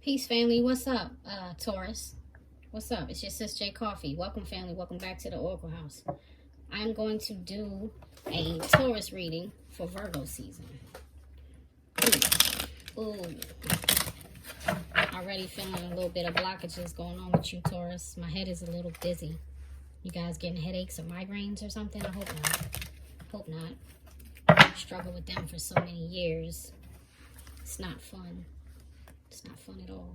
Peace, family. What's up, Taurus? What's up? It's your sis J Coffee. Welcome, family. Welcome back to the Oracle House. I'm going to do a Taurus reading for Virgo season. Ooh. Already feeling a little bit of blockages going on with you, Taurus. My head is a little dizzy. You guys getting headaches or migraines or something? I hope not. Hope not. Struggled with them for so many years. It's not fun. It's not fun at all.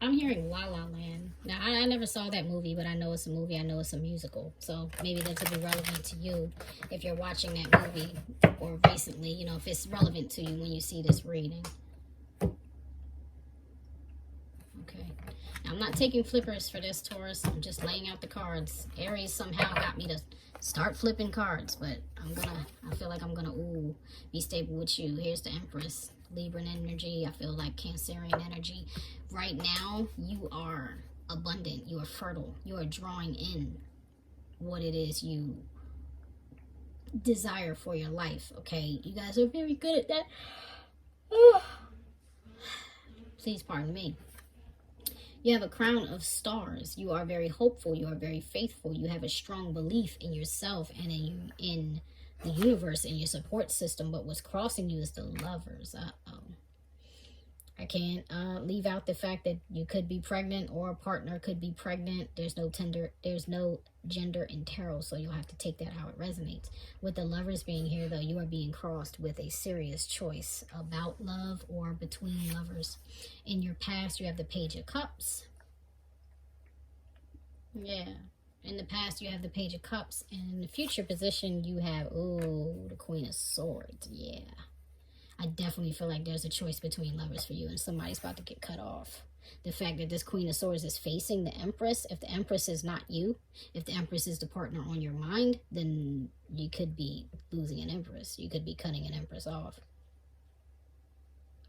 I'm hearing La La Land. Now, I never saw that movie, but I know it's a movie. I know it's a musical. So maybe this will be relevant to you if you're watching that movie or recently, you know, if it's relevant to you when you see this reading. Okay. Now, I'm not taking flippers for this, Taurus. I'm just laying out the cards. Aries somehow got me to start flipping cards, but I feel like I'm gonna be stable with you. Here's the Empress, Libran energy. I feel like Cancerian energy. Right now, you are abundant, you are fertile, you are drawing in what it is you desire for your life. Okay, you guys are very good at that. Please pardon me. You have a crown of stars. You are very hopeful. You are very faithful. You have a strong belief in yourself and in the universe and your support system. But what's crossing you is the Lovers. I can't leave out the fact that you could be pregnant or a partner could be pregnant. There's no gender in tarot, so you'll have to take that how it resonates. With the Lovers being here, though, you are being crossed with a serious choice about love or between lovers. In your past, you have the Page of Cups. Yeah. In the past, you have the Page of Cups. And in the future position, you have, the Queen of Swords. Yeah. I definitely feel like there's a choice between lovers for you and somebody's about to get cut off. The fact that this Queen of Swords is facing the Empress, if the Empress is not you, if the Empress is the partner on your mind, then you could be losing an Empress. You could be cutting an Empress off.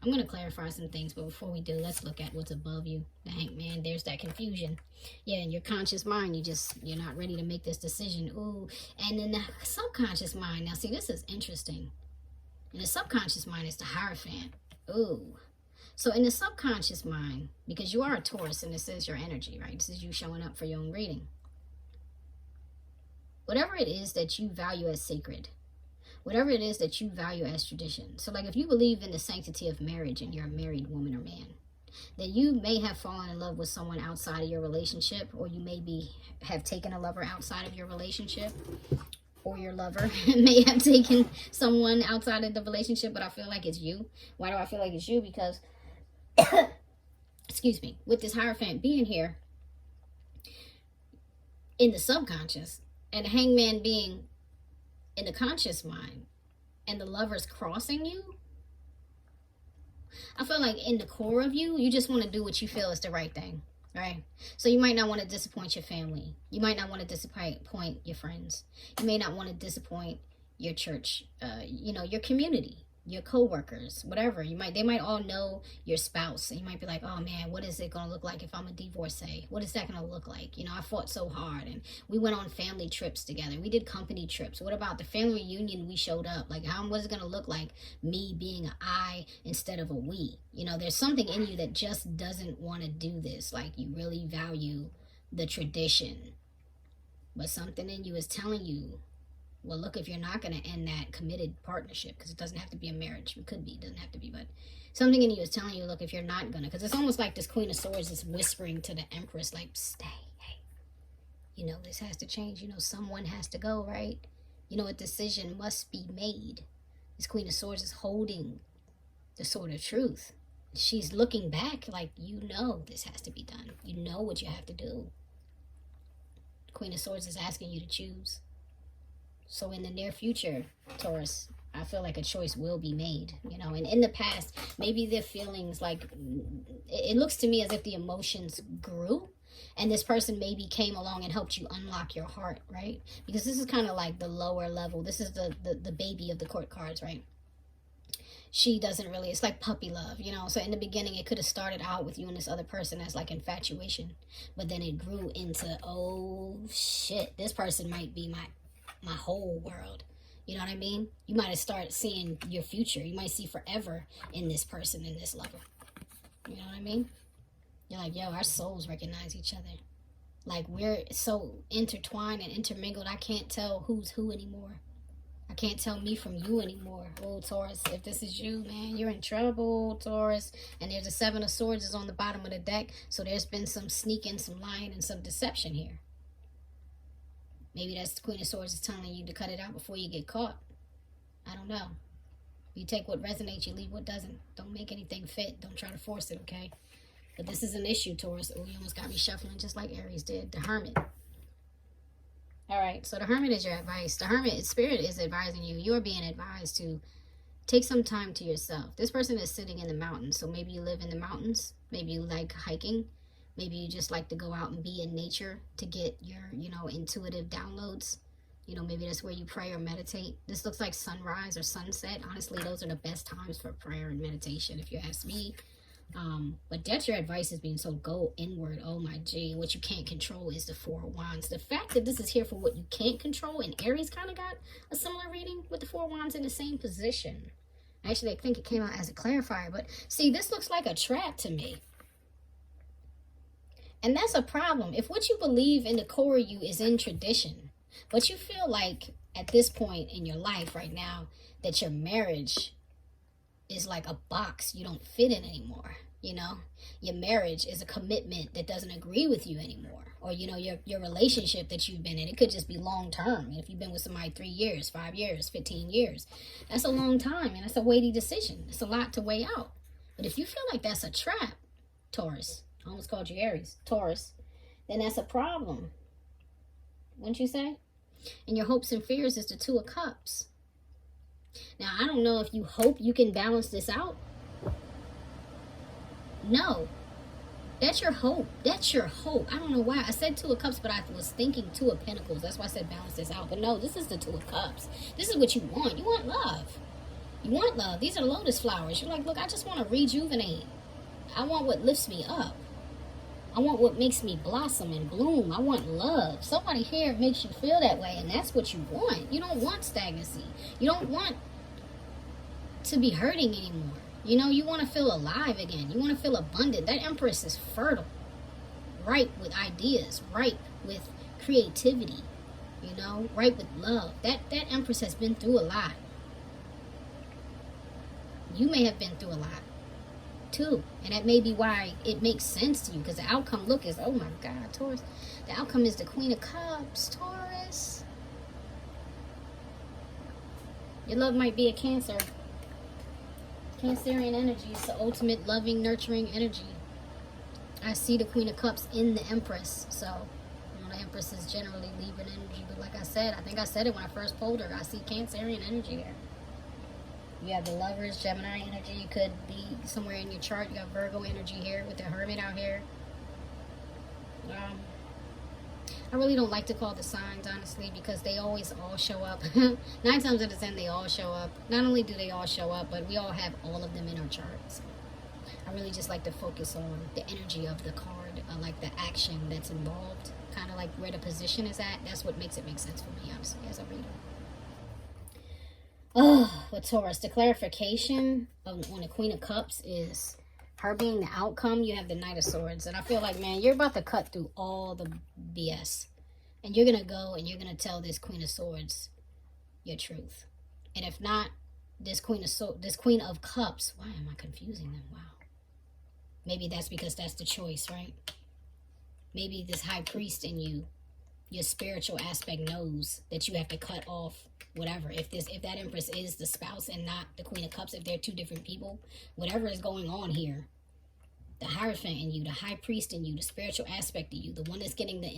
I'm going to clarify some things, but before we do, let's look at what's above you. The Hangman, there's that confusion. Yeah, in your conscious mind, you're not ready to make this decision. And in the subconscious mind, now see, this is interesting. In the subconscious mind, it's the Hierophant. So in the subconscious mind, because you are a Taurus and this is your energy, right? This is you showing up for your own reading. Whatever it is that you value as sacred, whatever it is that you value as tradition. So like if you believe in the sanctity of marriage and you're a married woman or man, then you may have fallen in love with someone outside of your relationship, or you may have taken a lover outside of your relationship. Or your lover may have taken someone outside of the relationship, but I feel like it's you. Why do I feel like it's you? Because, excuse me, with this Hierophant being here in the subconscious and the Hangman being in the conscious mind and the Lovers crossing you, I feel like in the core of you, you just want to do what you feel is the right thing. Right? So you might not want to disappoint your family. You might not want to disappoint your friends. You may not want to disappoint your church, your community, your co-workers, whatever. They might all know your spouse. And you might be like, oh man, what is it going to look like if I'm a divorcee? What is that going to look like? I fought so hard and we went on family trips together. We did company trips. What about the family reunion we showed up? Like, how was it going to look like me being an I instead of a we? There's something in you that just doesn't want to do this. Like, you really value the tradition. But something in you is telling you, well, look, if you're not going to end that committed partnership, because it doesn't have to be a marriage. It could be, it doesn't have to be, but something in you is telling you, look, if you're not going to, because it's almost like this Queen of Swords is whispering to the Empress, like, stay, hey, this has to change. Someone has to go, right? A decision must be made. This Queen of Swords is holding the sword of truth. She's looking back like, this has to be done. You know what you have to do. The Queen of Swords is asking you to choose. So in the near future, Taurus, I feel like a choice will be made, and in the past, maybe the feelings like, it looks to me as if the emotions grew and this person maybe came along and helped you unlock your heart, right? Because this is kind of like the lower level. This is the baby of the court cards, right? She doesn't really, it's like puppy love, So in the beginning, it could have started out with you and this other person as like infatuation, but then it grew into, oh shit, this person might be my whole world. You know what I mean? You might have started seeing your future. You might see forever in this person, in this lover. You know what I mean? You're like, yo, our souls recognize each other. Like, we're so intertwined and intermingled, I can't tell who's who anymore. I can't tell me from you anymore. Oh, Taurus, if this is you, man, you're in trouble, Taurus. And there's a 7 of Swords is on the bottom of the deck. So there's been some sneaking, some lying, and some deception here. Maybe that's the Queen of Swords is telling you to cut it out before you get caught. I don't know. You take what resonates, you leave what doesn't. Don't make anything fit. Don't try to force it, okay? But this is an issue, Taurus. Oh, you almost got me shuffling just like Aries did. The Hermit. All right, so the Hermit is your advice. The Hermit, Spirit is advising you. You are being advised to take some time to yourself. This person is sitting in the mountains, so maybe you live in the mountains. Maybe you like hiking. Maybe you just like to go out and be in nature to get your, intuitive downloads. Maybe that's where you pray or meditate. This looks like sunrise or sunset. Honestly, those are the best times for prayer and meditation, if you ask me. But that's your advice, is being so go inward. Oh my G. What you can't control is the 4 of Wands. The fact that this is here for what you can't control, and Aries kind of got a similar reading with the 4 of Wands in the same position. Actually, I think it came out as a clarifier. But see, this looks like a trap to me. And that's a problem. If what you believe in the core of you is in tradition, but you feel like at this point in your life right now that your marriage is like a box you don't fit in anymore, your marriage is a commitment that doesn't agree with you anymore, or your relationship that you've been in, it could just be long term. If you've been with somebody 3 years, 5 years, 15 years, that's a long time, and that's a weighty decision. It's a lot to weigh out. But if you feel like that's a trap, Taurus, I almost called you Aries, Taurus, then that's a problem, wouldn't you say? And your hopes and fears is the 2 of Cups. Now, I don't know if you hope you can balance this out. No. That's your hope. That's your hope. I don't know why. I said 2 of Cups, but I was thinking 2 of Pentacles. That's why I said balance this out. But no, this is the 2 of Cups. This is what you want. You want love. You want love. These are lotus flowers. You're like, look, I just want to rejuvenate. I want what lifts me up. I want what makes me blossom and bloom. I want love. Somebody here makes you feel that way, and that's what you want. You don't want stagnancy. You don't want to be hurting anymore. You want to feel alive again. You want to feel abundant. That Empress is fertile, ripe with ideas, ripe with creativity, ripe with love. That Empress has been through a lot. You may have been through a lot too, and that may be why it makes sense to you, because the outcome, look, is, oh my God, Taurus, the outcome is the Queen of Cups, Taurus. Your love might be a Cancer. Cancerian energy is the ultimate loving, nurturing energy. I see the Queen of Cups in the Empress, so the Empress is generally Libra energy, but like I said, I think I said it when I first pulled her, I see Cancerian energy there. You have the Lovers, Gemini energy. You could be somewhere in your chart. You got Virgo energy here with the Hermit out here. I really don't like to call the signs, honestly, because they always all show up. 9 times out of 10, they all show up. Not only do they all show up, but we all have all of them in our charts. I really just like to focus on the energy of the card, like the action that's involved, kind of like where the position is at. That's what makes it make sense for me, honestly, as a reader. Oh, with Taurus, the clarification on the Queen of Cups is her being the outcome. You have the Knight of Swords. And I feel like, man, you're about to cut through all the BS. And you're going to go and you're going to tell this Queen of Swords your truth. And if not, this Queen of Cups, why am I confusing them? Wow. Maybe that's because that's the choice, right? Maybe this High Priest in you, your spiritual aspect, knows that you have to cut off whatever. If that Empress is the spouse and not the Queen of Cups, if they're 2 different people, whatever is going on here, the Hierophant in you, the High Priest in you, the spiritual aspect of you, the one that's getting the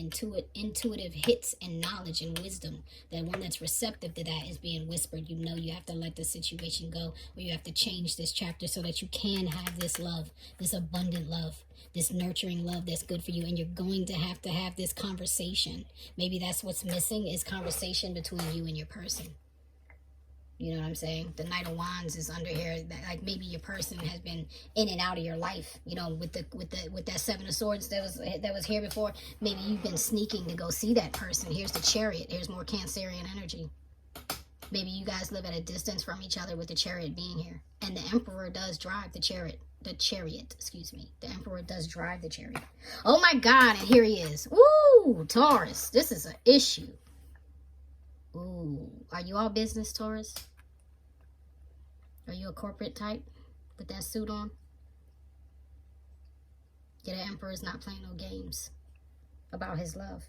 intuitive hits and knowledge and wisdom, that one that's receptive to that is being whispered. You have to let the situation go, or you have to change this chapter so that you can have this love, this abundant love, this nurturing love that's good for you. And you're going to have this conversation. Maybe that's what's missing, is conversation between you and your person. You know what I'm saying? The Knight of Wands is under here. Like maybe your person has been in and out of your life. With that 7 of Swords that was here before. Maybe you've been sneaking to go see that person. Here's the Chariot. Here's more Cancerian energy. Maybe you guys live at a distance from each other with the chariot being here. And the emperor does drive the chariot. Excuse me. The emperor does drive the chariot. Oh my God, and here he is. Woo, Taurus. This is an issue. Ooh, are you all business, Taurus? Are you a corporate type with that suit on? Yeah, the emperor is not playing no games about his love.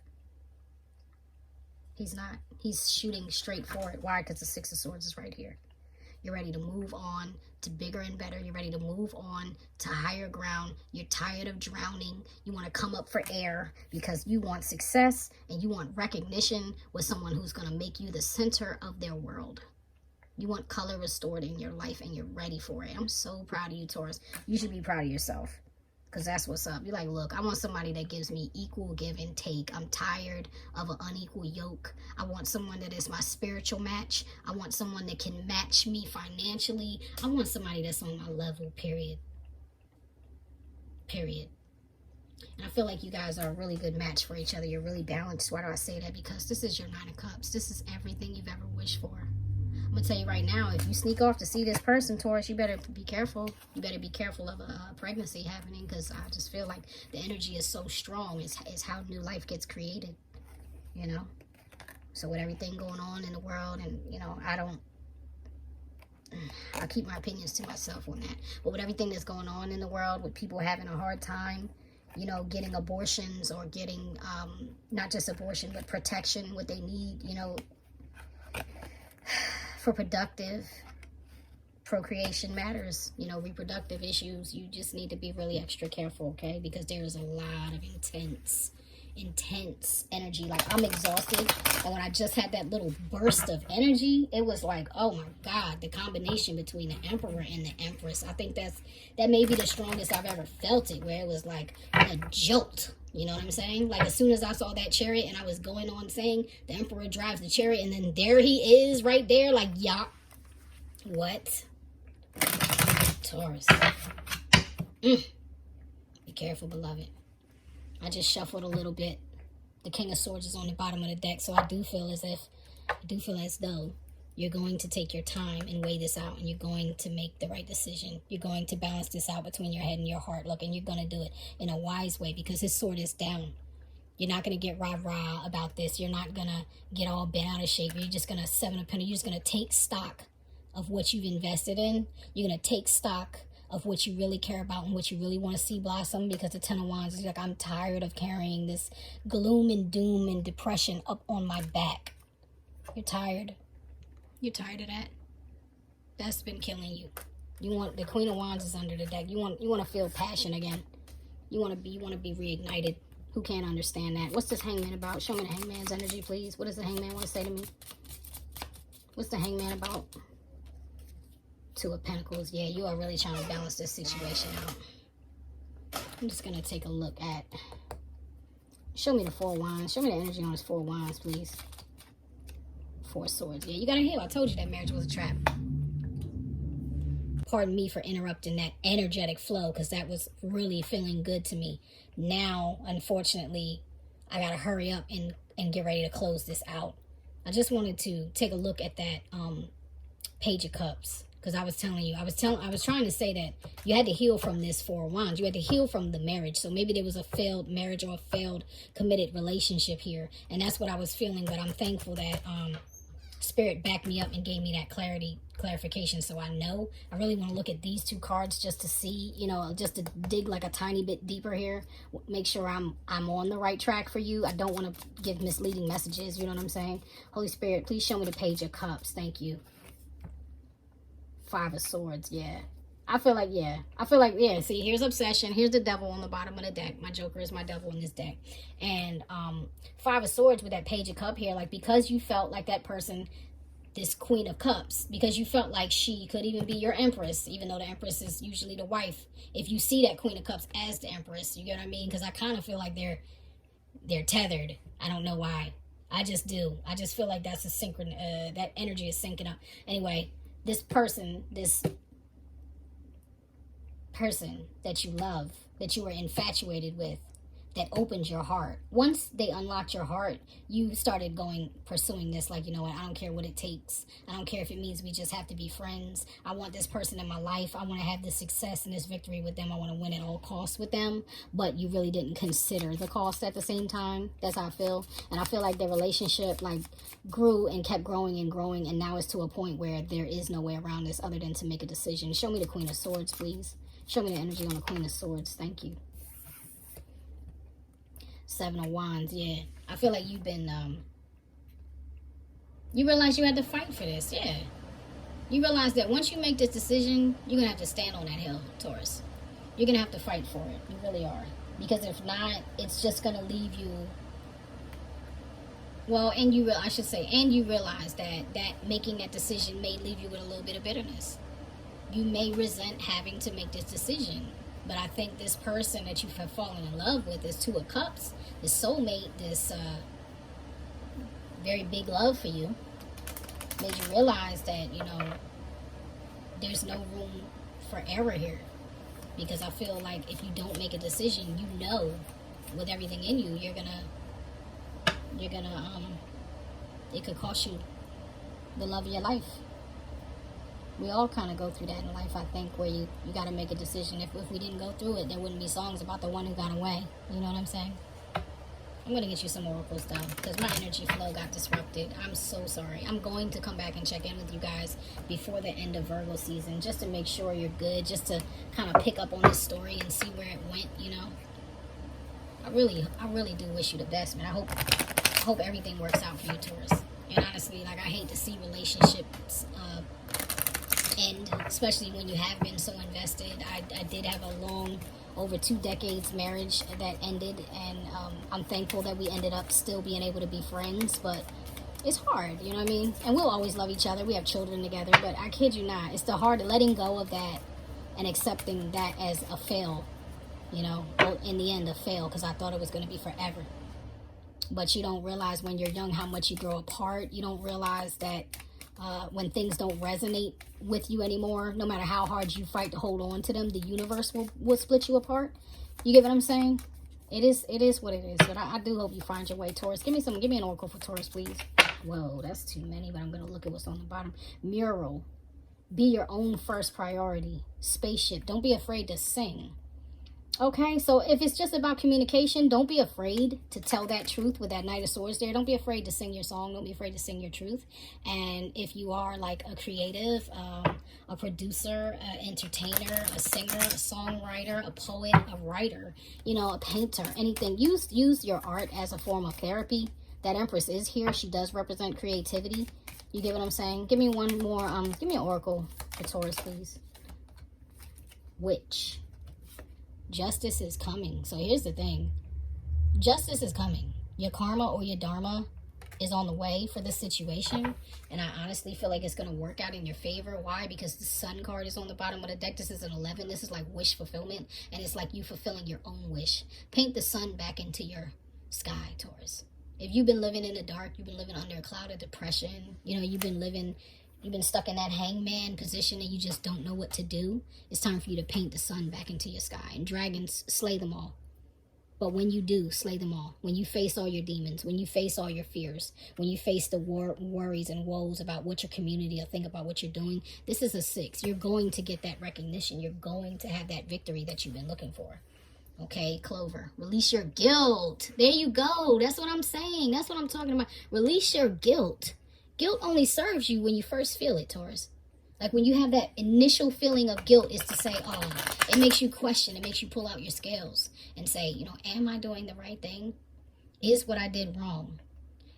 He's not. He's shooting straight for it. Why? Because the Six of Swords is right here. You're ready to move on to bigger and better. You're ready to move on to higher ground. You're tired of drowning. You want to come up for air because you want success and you want recognition with someone who's going to make you the center of their world. You want color restored in your life and you're ready for it. I'm so proud of you, Taurus. You should be proud of yourself. Because that's what's up. You're like, look, I want somebody that gives me equal give and take. I'm tired of an unequal yoke. I want someone that is my spiritual match. I want someone that can match me financially. I want somebody that's on my level, period. Period. And I feel like you guys are a really good match for each other. You're really balanced. Why do I say that? Because this is your Nine of Cups. This is everything you've ever wished for. I'm going to tell you right now, if you sneak off to see this person, Taurus, you better be careful. You better be careful of a pregnancy happening because I just feel like the energy is so strong. It's how new life gets created, you know? So with everything going on in the world and, you know, I keep my opinions to myself on that. But with everything that's going on in the world, with people having a hard time, you know, getting abortions or getting, not just abortion, but protection, what they need, you know, for productive procreation matters, you know, reproductive issues. You just need to be really extra careful, okay? Because there is a lot of intense energy. Like, I'm exhausted. And when I just had that little burst of energy, it was like, oh my God, the combination between the Emperor and the Empress. I think that may be the strongest I've ever felt it, where it was like a jolt. You know what I'm saying? Like, as soon as I saw that chariot and I was going on saying the Emperor drives the chariot and then there he is right there, like, yeah. What? Taurus. Be careful, beloved. I just shuffled a little bit. The King of Swords is on the bottom of the deck, so I do feel as though you're going to take your time and weigh this out, and you're going to make the right decision. You're going to balance this out between your head and your heart. Look, and you're going to do it in a wise way because his sword is down. You're not going to get rah-rah about this. You're not going to get all bent out of shape. You're just going to Seven of Pentacles. You're just going to take stock of what you've invested in. You're going to take stock of what you really care about and what you really want to see blossom, because the Ten of Wands is like, I'm tired of carrying this gloom and doom and depression up on my back. You're tired. You're tired of that. That's been killing you. You want the Queen of Wands is under the deck. You want to feel passion again. You want to be reignited. Who can't understand that? What's this Hangman about? Show me the Hangman's energy, please. What does the Hangman want to say to me? What's the Hangman about? Two of Pentacles. Yeah, you are really trying to balance this situation out. I'm just going to take a look at... Show me the Four of Wands. Show me the energy on this Four of Wands, please. Four of Swords. Yeah, you got to heal. I told you that marriage was a trap. Pardon me for interrupting that energetic flow, because that was really feeling good to me. Now, unfortunately, I got to hurry up and get ready to close this out. I just wanted to take a look at that Page of Cups. Because I was telling you, I was trying to say that you had to heal from this Four of Wands. You had to heal from the marriage. So maybe there was a failed marriage or a failed committed relationship here. And that's what I was feeling. But I'm thankful that Spirit backed me up and gave me that clarification. So I know. I really want to look at these two cards just to see, you know, just to dig like a tiny bit deeper here. Make sure I'm on the right track for you. I don't want to give misleading messages. You know what I'm saying? Holy Spirit, please show me the Page of Cups. Thank you. Five of Swords, yeah. I feel like, yeah. See, here's obsession. Here's the devil on the bottom of the deck. My Joker is my devil in this deck. And Five of Swords with that Page of Cup here, like, because you felt like that person, this Queen of Cups, because you felt like she could even be your Empress, even though the Empress is usually the wife. If you see that Queen of Cups as the Empress, you get what I mean? Because I kind of feel like they're tethered. I don't know why. I just do. I just feel like that's a that energy is syncing up. Anyway, this person that you love, that you were infatuated with, that opened your heart. Once they unlocked your heart, you started pursuing this, like, you know what, I don't care what it takes. I don't care if it means we just have to be friends. I want this person in my life. I want to have this success and this victory with them. I want to win at all costs with them. But you really didn't consider the cost at the same time. That's how I feel. And I feel like the relationship, like, grew and kept growing and growing. And now it's to a point where there is no way around this other than to make a decision. Show me the Queen of Swords, please. Show me the energy on the Queen of Swords. Thank you. Seven of Wands, yeah. I feel like you've been, you realize you had to fight for this, yeah. You realize that once you make this decision, you're going to have to stand on that hill, Taurus. You're going to have to fight for it. You really are. Because if not, it's just going to leave you, well, and you realize that making that decision may leave you with a little bit of bitterness. You may resent having to make this decision. But I think this person that you have fallen in love with, this Two of Cups, this soulmate, this very big love for you, made you realize that, you know, there's no room for error here. Because I feel like if you don't make a decision, you know, with everything in you, you're gonna, it could cost you the love of your life. We all kind of go through that in life, I think, where you got to make a decision. If we didn't go through it, there wouldn't be songs about the one who got away. You know what I'm saying? I'm going to get you some oracles, though, because my energy flow got disrupted. I'm so sorry. I'm going to come back and check in with you guys before the end of Virgo season, just to make sure you're good, just to kind of pick up on this story and see where it went, you know? I really do wish you the best, man. I hope everything works out for you, Taurus. And honestly, like, I hate to see relationships end, especially when you have been so invested. I did have a long, over 2 decades marriage that ended, and I'm thankful that we ended up still being able to be friends, but it's hard, you know what I mean? And we'll always love each other. We have children together, but I kid you not, it's the hard letting go of that and accepting that as a fail, you know, well, in the end a fail, because I thought it was going to be forever. But you don't realize when you're young how much you grow apart. You don't realize that when things don't resonate with you anymore, no matter how hard you fight to hold on to them, the universe will split you apart. You get what I'm saying? It is what it is. But I do hope you find your way, Taurus. Give me an oracle for Taurus, please. Whoa, that's too many, but I'm going to look at what's on the bottom. Mural. Be your own first priority. Spaceship. Don't be afraid to sing. Okay, so if it's just about communication, don't be afraid to tell that truth with that Knight of Swords there. Don't be afraid to sing your song. Don't be afraid to sing your truth. And if you are like a creative, a producer, an entertainer, a singer, a songwriter, a poet, a writer, you know, a painter, anything, use your art as a form of therapy. That Empress is here. She does represent creativity. You get what I'm saying? Give me one more, give me an oracle for Taurus, please. Witch. Justice is coming. So here's the thing. Justice is coming. Your karma or your dharma is on the way for this situation. And I honestly feel like it's going to work out in your favor. Why? Because the Sun card is on the bottom of the deck. This is an 11. This is like wish fulfillment. And it's like you fulfilling your own wish. Paint the sun back into your sky, Taurus. If you've been living in the dark, you've been living under a cloud of depression, you know, you've been stuck in that hangman position and you just don't know what to do, it's time for you to paint the sun back into your sky. And dragons, slay them all. But when you do, slay them all. When you face all your demons, when you face all your fears, when you face the worries and woes about what your community will think about what you're doing, this is a 6. You're going to get that recognition. You're going to have that victory that you've been looking for. Okay, Clover, release your guilt. There you go. That's what I'm saying. That's what I'm talking about. Release your guilt. Guilt only serves you when you first feel it, Taurus. Like when you have that initial feeling of guilt is to say, oh, it makes you question. It makes you pull out your scales and say, you know, am I doing the right thing? Is what I did wrong?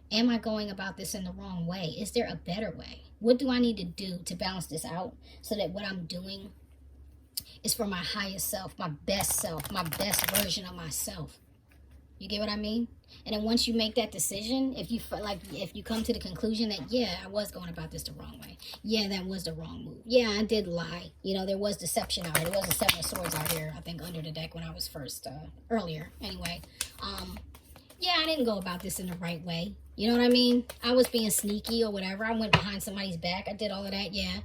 Am I going about this in the wrong way? Is there a better way? What do I need to do to balance this out so that what I'm doing is for my highest self, my best version of myself? You get what I mean? And then once you make that decision, if you come to the conclusion that, yeah, I was going about this the wrong way. Yeah, that was the wrong move. Yeah, I did lie. You know, there was deception out here. There was a 7 of Swords out here, I think, under the deck when I was first, earlier. Anyway, yeah, I didn't go about this in the right way. You know what I mean? I was being sneaky or whatever. I went behind somebody's back. I did all of that, yeah.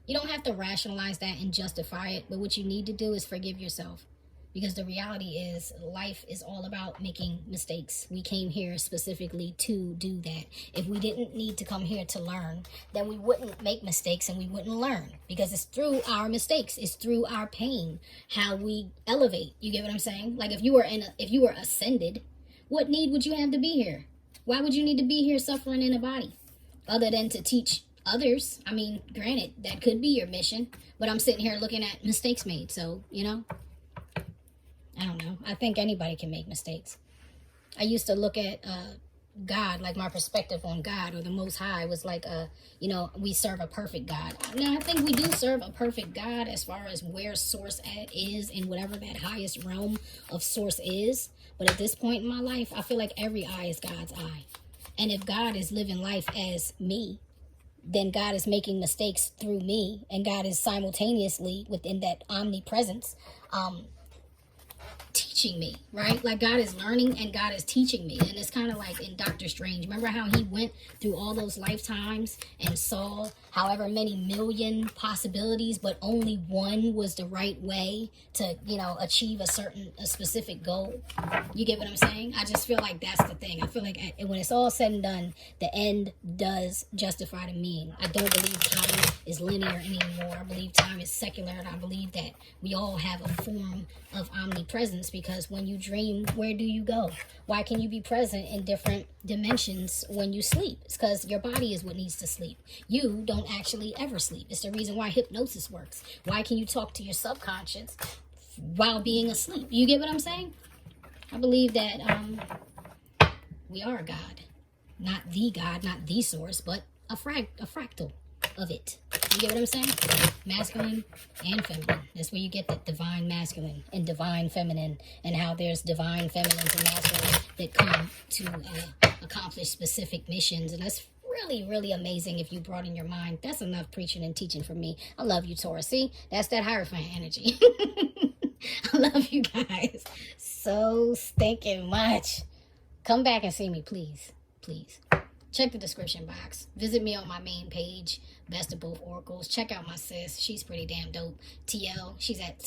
You don't have to rationalize that and justify it, but what you need to do is forgive yourself. Because the reality is life is all about making mistakes. We came here specifically to do that. If we didn't need to come here to learn, then we wouldn't make mistakes and we wouldn't learn. Because it's through our mistakes, it's through our pain, how we elevate. You get what I'm saying? Like if you were ascended, what need would you have to be here? Why would you need to be here suffering in a body? Other than to teach others. I mean, granted, that could be your mission. But I'm sitting here looking at mistakes made. So, you know. I don't know. I think anybody can make mistakes. I used to look at God, like my perspective on God or the Most High was like, you know, we serve a perfect God. Now, I think we do serve a perfect God as far as where source is in whatever that highest realm of source is. But at this point in my life, I feel like every eye is God's eye. And if God is living life as me, then God is making mistakes through me. And God is simultaneously within that omnipresence, teaching me, right? Like God is learning and God is teaching me. And it's kind of like in Doctor Strange. Remember how he went through all those lifetimes and saw however many million possibilities, but only one was the right way to, you know, achieve a specific goal. You get what I'm saying? I just feel like that's the thing. I feel like when it's all said and done, the end does justify the mean. I don't believe time is linear anymore. I believe time is secular, and I believe that we all have a form of omnipresence, because when you dream, where do you go? Why can you be present in different dimensions when you sleep? It's because your body is what needs to sleep. You don't actually ever sleep. It's the reason why hypnosis works. Why can you talk to your subconscious while being asleep? You get what I'm saying? I believe that we are God. Not the God, not the source, but a fractal of it. You get what I'm saying? Masculine and feminine. That's where you get the divine masculine and divine feminine, and how there's divine feminines and masculine that come to accomplish specific missions. And that's really, really amazing if you broaden your mind. That's enough preaching and teaching for me. I love you, Taurus. See? That's that Hierophant energy. I love you guys so stinking much. Come back and see me, please. Please. Check the description box. Visit me on my main page, Best of Both Oracles. Check out my sis. She's pretty damn dope. TL. She's at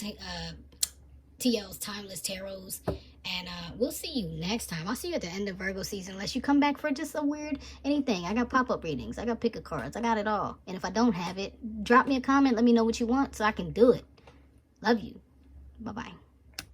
TL's Timeless Tarots. And we'll see you next time. I'll see you at the end of Virgo season, unless you come back for just a weird anything. I got pop-up readings. I got pick-a cards. I got it all. And if I don't have it, drop me a comment. Let me know what you want so I can do it. Love you. Bye-bye.